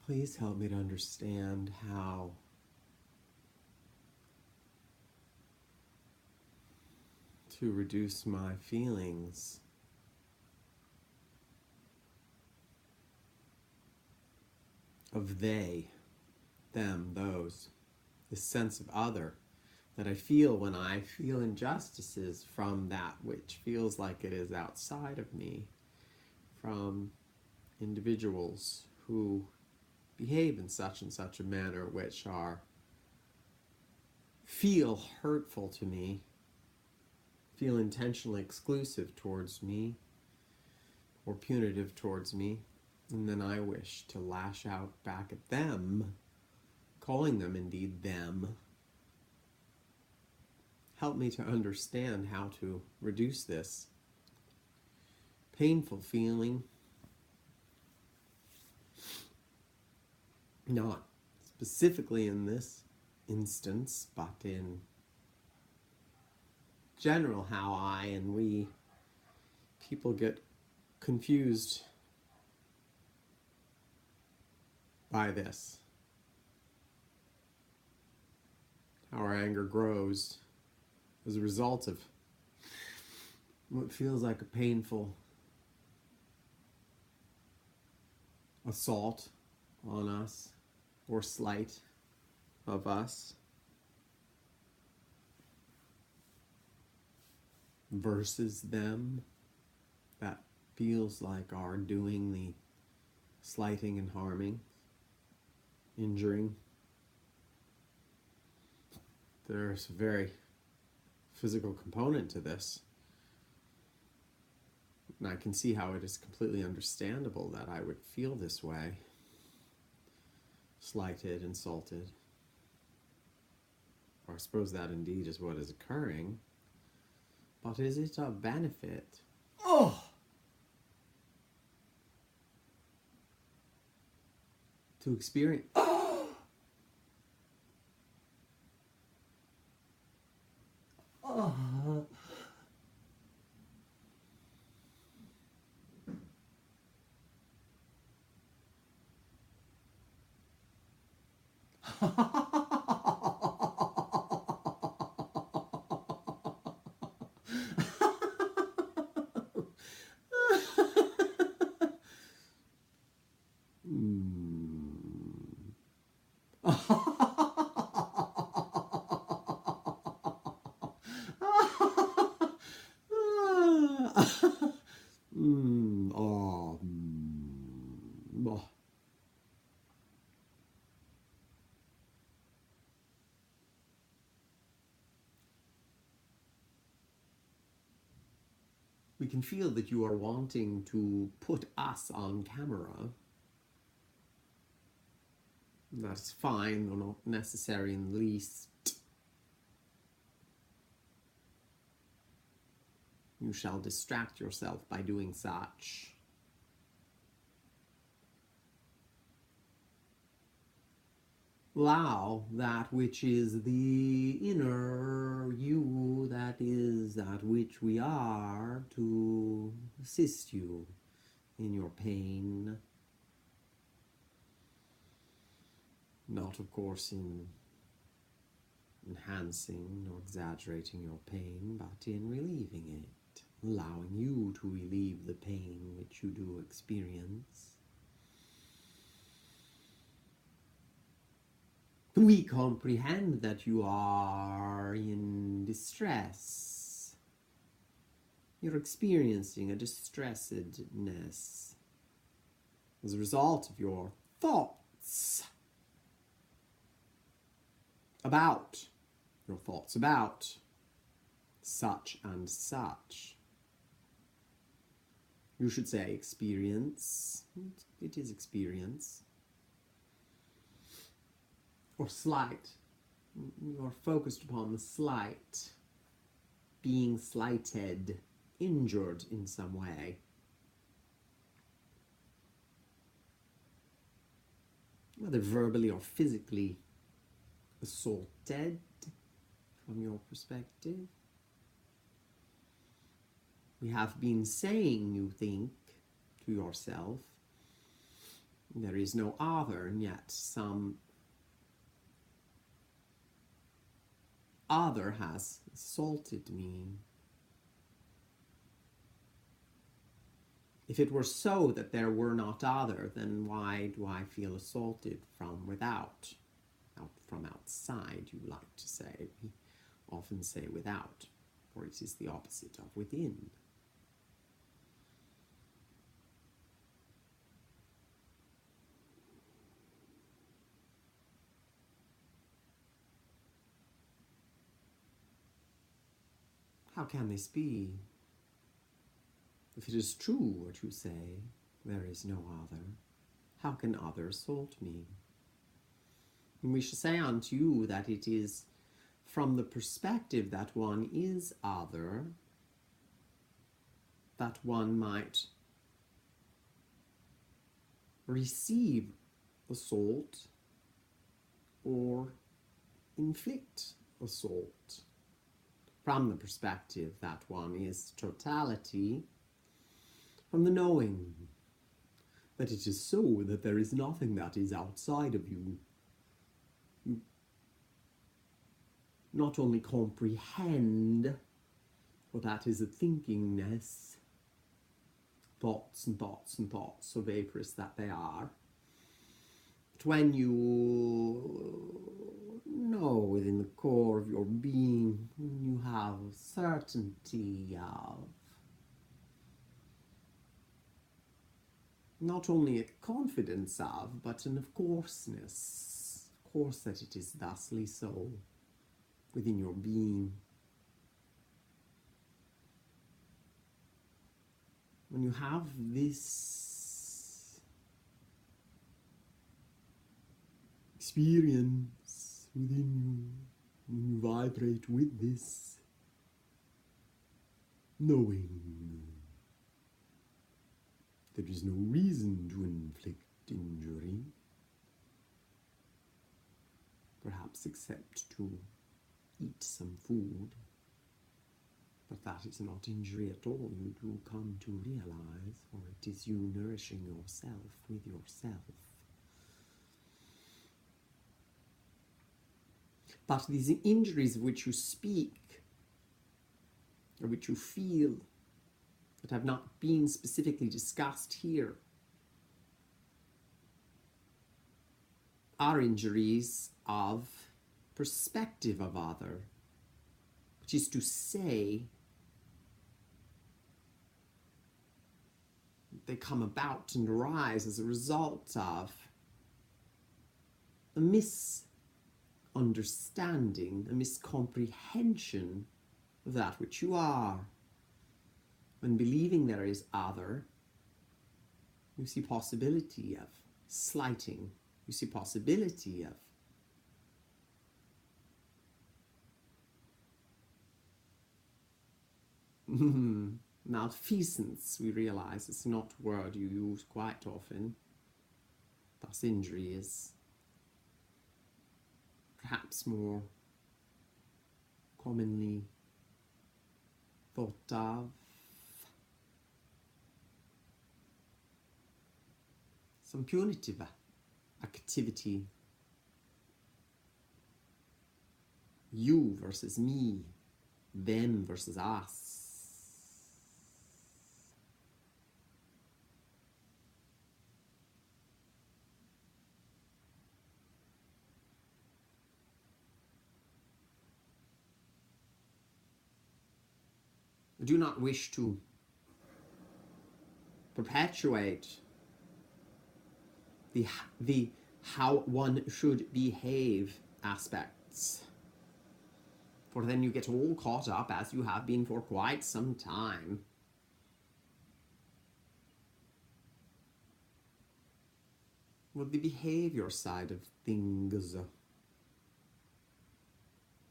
Please help me to understand how to reduce my feelings of they, them, those, this sense of other that I feel when I feel injustices from that which feels like it is outside of me, from individuals who behave in such and such a manner which feel hurtful to me, feel intentionally exclusive towards me, or punitive towards me, and then I wish to lash out back at them, calling them indeed them. Help me to understand how to reduce this painful feeling, not specifically in this instance, but in general how I and we people get confused by this. Our anger grows as a result of what feels like a painful assault on us or slight of us versus them that feels like are doing the slighting and harming, injuring. There's a very physical component to this. And I can see how it is completely understandable that I would feel this way, slighted, insulted. Or I suppose that indeed is what is occurring. But is it a benefit? To experience. We can feel that you are wanting to put us on camera. That's fine, or not necessary in the least. You shall distract yourself by doing such. Allow that which is the inner you, that is that which we are, to assist you in your pain. Not, of course, in enhancing or exaggerating your pain, but in relieving it, allowing you to relieve the pain which you do experience. We comprehend that you are in distress. You're experiencing a distressedness as a result of your thoughts about such and such. You should say experience. It is experience. Or slight. You're focused upon the slight, being slighted, injured in some way. Whether verbally or physically assaulted from your perspective. We have been saying, you think, to yourself, There is no other, and yet some other has assaulted me. If it were so that there were not other, then why do I feel assaulted from without? From outside, you like to say. We often say without, for it is the opposite of within. How can this be? If it is true what you say, there is no other, how can other assault me? And we shall say unto you that it is from the perspective that one is other that one might receive assault or inflict assault. From the perspective that one is totality, from the knowing that it is so, that there is nothing that is outside of you. You not only comprehend, for that is a thinkingness, thoughts and thoughts and thoughts, so vaporous that they are, but when you know within the core of your being, you have certainty of not only a confidence of, but an of courseness, of course that it is thusly so within your being. When you have this experience within you, when you vibrate with this knowing, there is no reason to inflict injury, perhaps except to eat some food, but that is not injury at all. You do come to realize, for it is you nourishing yourself with yourself. But these injuries of which you speak, or which you feel, that have not been specifically discussed here, are injuries of perspective of other, which is to say, they come about and arise as a result of a misunderstanding, a miscomprehension of that which you are. When believing there is other, you see possibility of slighting, you see possibility of malfeasance. We realize it's not a word you use quite often. Thus injury is perhaps more commonly thought of. Some punitive activity. You versus me, them versus us. I do not wish to perpetuate the how one should behave aspects, for then you get all caught up, as you have been for quite some time, with the behavior side of things.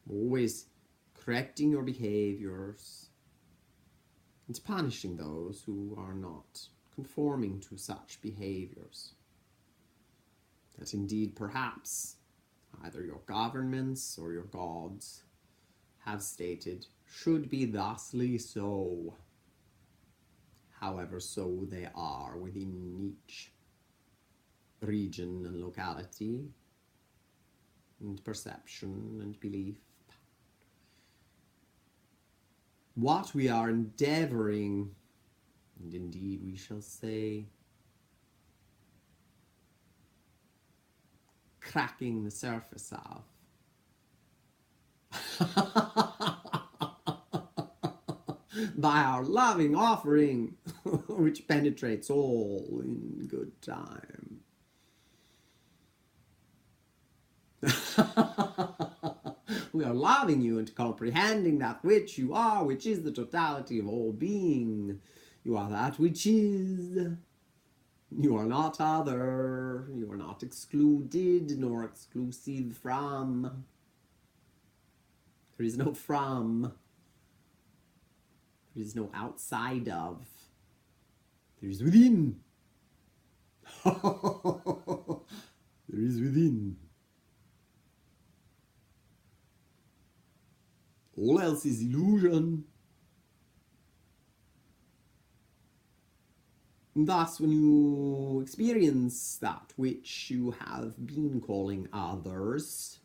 Always correcting your behaviors and punishing those who are not conforming to such behaviors. That indeed perhaps either your governments or your gods have stated should be thusly so, however so they are within each. region and locality and perception and belief. What we are endeavoring, and indeed we shall say, cracking the surface of, by our loving offering, which penetrates all in good time. We are loving you and comprehending that which you are, which is the totality of all being. You are that which is. You are not other. You are not excluded nor exclusive from. There is no from. There is no outside of. There is within. There is within. All else is illusion. And thus, when you experience that which you have been calling others,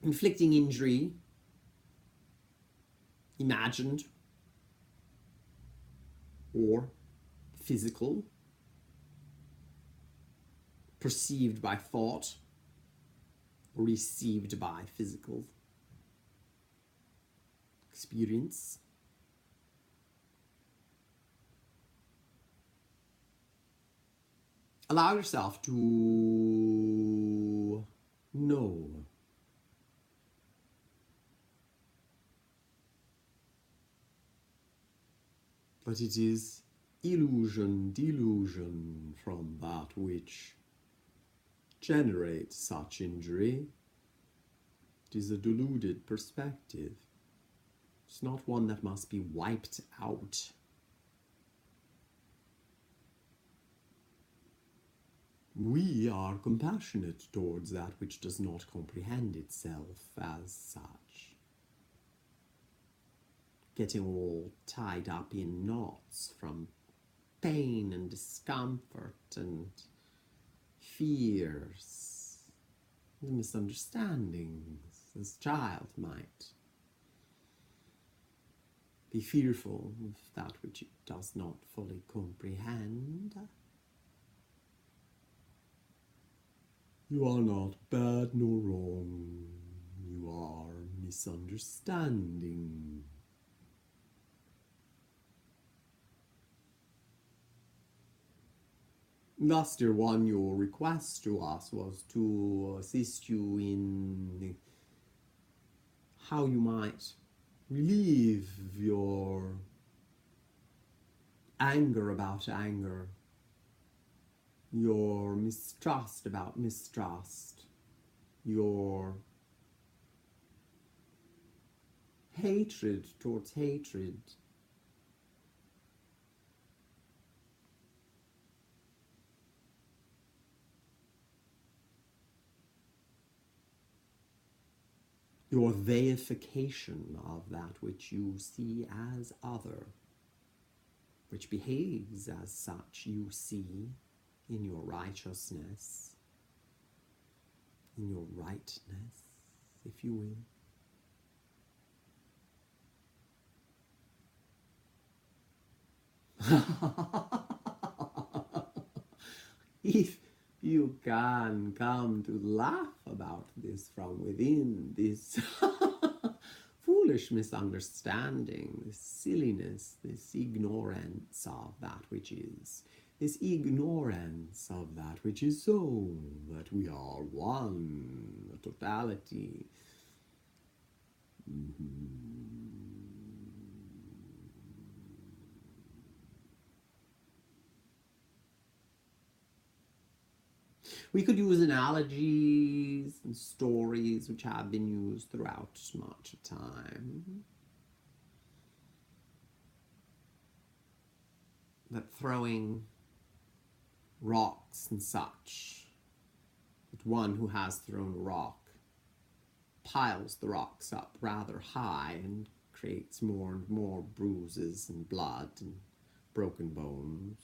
inflicting injury, imagined or physical, perceived by thought, received by physical experience, allow yourself to know that it is illusion, delusion from that which generates such injury. It is a deluded perspective. It's not one that must be wiped out. We are compassionate towards that which does not comprehend itself as such, getting all tied up in knots from pain and discomfort and fears and misunderstandings, as a child might be fearful of that which it does not fully comprehend. You are not bad nor wrong. You are misunderstanding. Thus, dear one, your request to us was to assist you in how you might relieve your anger about anger, your mistrust about mistrust, your hatred towards hatred. Your deification of that which you see as other, which behaves as such you see in your righteousness, in your rightness, if you will. If you can come to laugh about this from within, this foolish misunderstanding, this silliness, this ignorance of that which is, this ignorance of that which is so, that we are one, a totality. We could use analogies and stories which have been used throughout much time. That throwing rocks and such, that one who has thrown a rock piles the rocks up rather high and creates more and more bruises and blood and broken bones.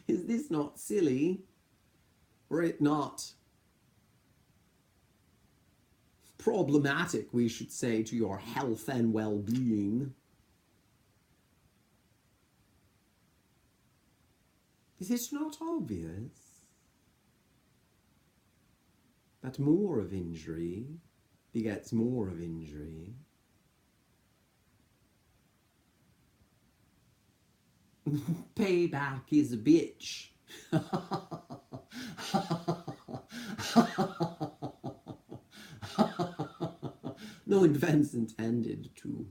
Is this not silly? Or it not problematic, we should say, to your health and well-being? Is it not obvious that more of injury begets more of injury? Payback is a bitch. No offense intended to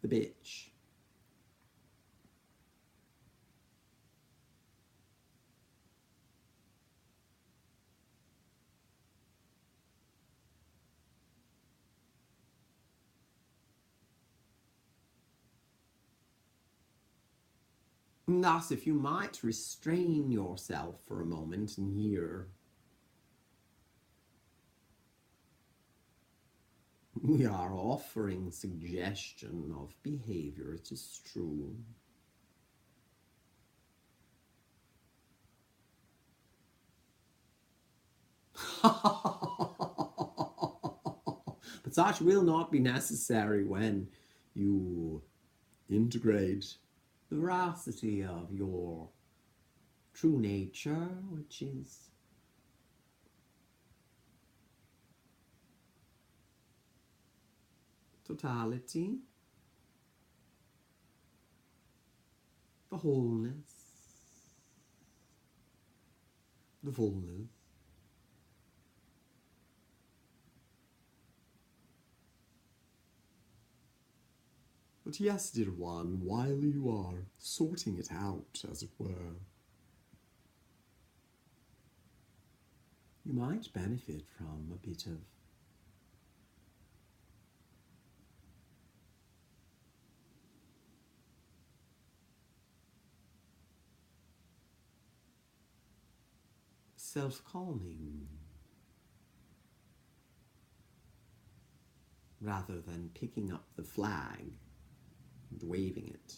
the bitch. And thus, if you might restrain yourself for a moment and hear, we are offering suggestion of behavior, it is true. But such will not be necessary when you integrate the veracity of your true nature, which is totality, the wholeness, the fullness. But yes, dear one, while you are sorting it out, as it were, you might benefit from a bit of self-calming, rather than picking up the flag and waving it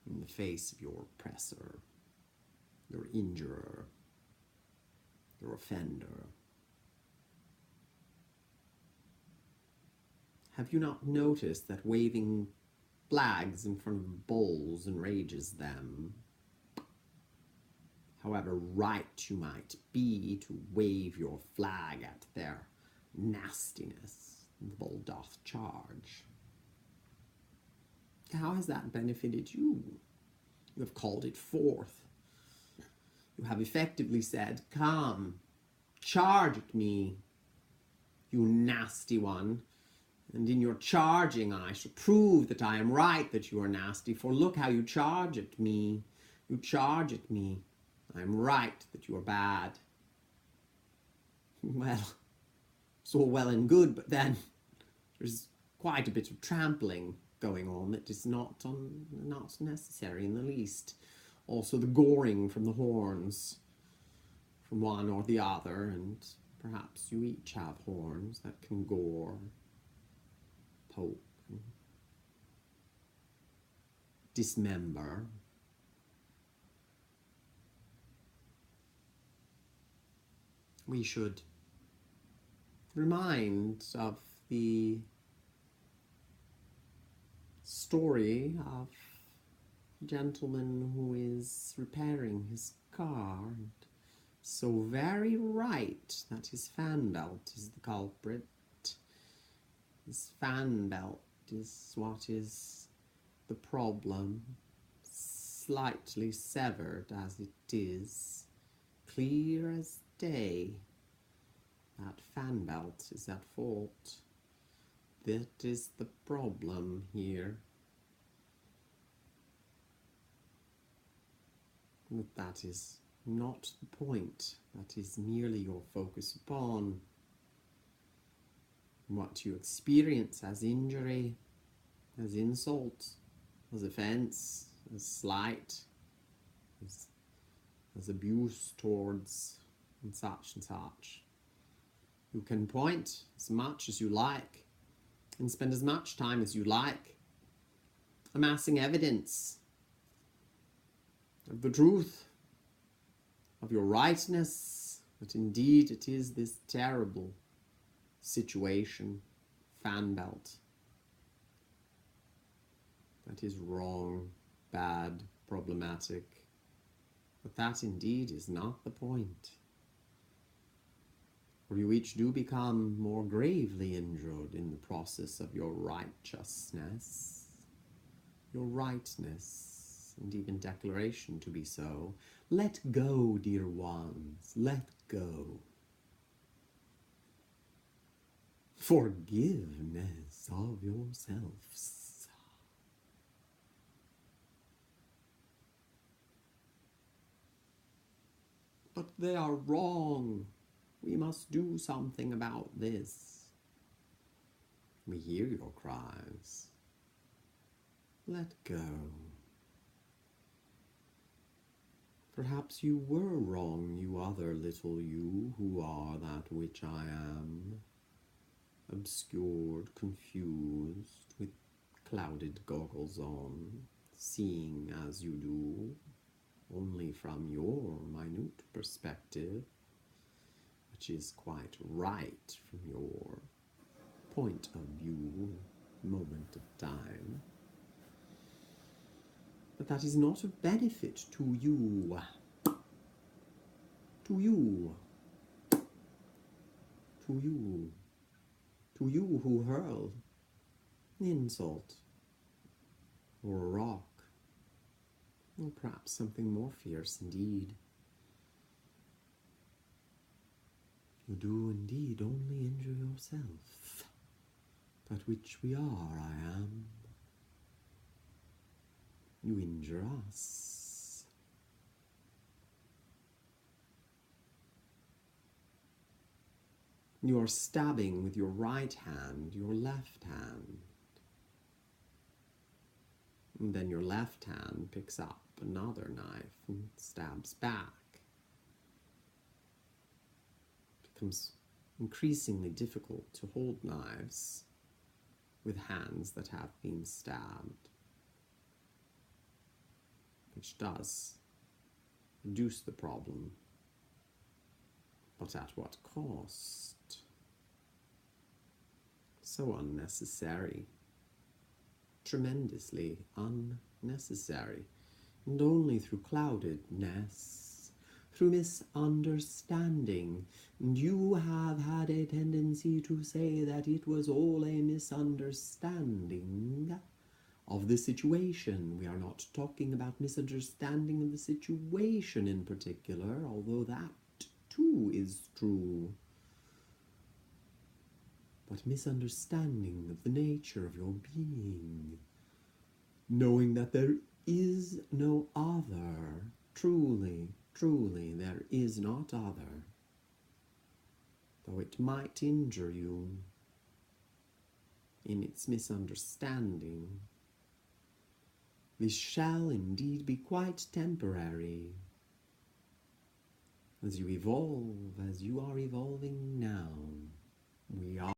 in the face of your oppressor, your injurer, your offender. Have you not noticed that waving flags in front of bulls enrages them? However right you might be to wave your flag at their nastiness, the bull doth charge. How has that benefited you? You have called it forth. You have effectively said, come, charge at me, you nasty one. And in your charging, I shall prove that I am right, that you are nasty, for look how you charge at me. You charge at me. I am right that you are bad. Well, it's all well and good, but then there's quite a bit of trampling going on that is not necessary in the least. Also the goring from the horns from one or the other, and perhaps you each have horns that can gore, poke, and dismember. We should remind of the story of a gentleman who is repairing his car, and so very right that his fan belt is the culprit. His fan belt is what is the problem, slightly severed as it is, clear as day. That fan belt is at fault. That is the problem here. But that is not the point. That is merely your focus upon what you experience as injury, as insult, as offense, as slight, as abuse towards and such and such. You can point as much as you like and spend as much time as you like amassing evidence of the truth, of your rightness, that indeed it is this terrible situation, fan belt, that is wrong, bad, problematic. But that indeed is not the point. For you each do become more gravely injured in the process of your righteousness, your rightness, and even declaration to be so. Let go, dear ones, let go. Forgiveness of yourselves. But they are wrong. We must do something about this. We hear your cries. Let go. Perhaps you were wrong, you other little you who are that which I am, obscured, confused, with clouded goggles on, seeing as you do, only from your minute perspective, which is quite right from your point of view, moment of time. But that is not of benefit to you. To you. To you. To you who hurl an insult, or a rock, or perhaps something more fierce indeed. You do indeed only injure yourself, that which we are, I am. You injure us. You are stabbing with your right hand, your left hand. And then your left hand picks up another knife and stabs back. It becomes increasingly difficult to hold knives with hands that have been stabbed, which does reduce the problem, but at what cost? So unnecessary, tremendously unnecessary, and only through cloudedness, through misunderstanding. And you have had a tendency to say that it was all a misunderstanding of the situation. We are not talking about misunderstanding of the situation in particular, although that too is true, but misunderstanding of the nature of your being, knowing that there is no other, truly, truly, there is not other, though it might injure you in its misunderstanding. This shall indeed be quite temporary, as you evolve, as you are evolving now. We are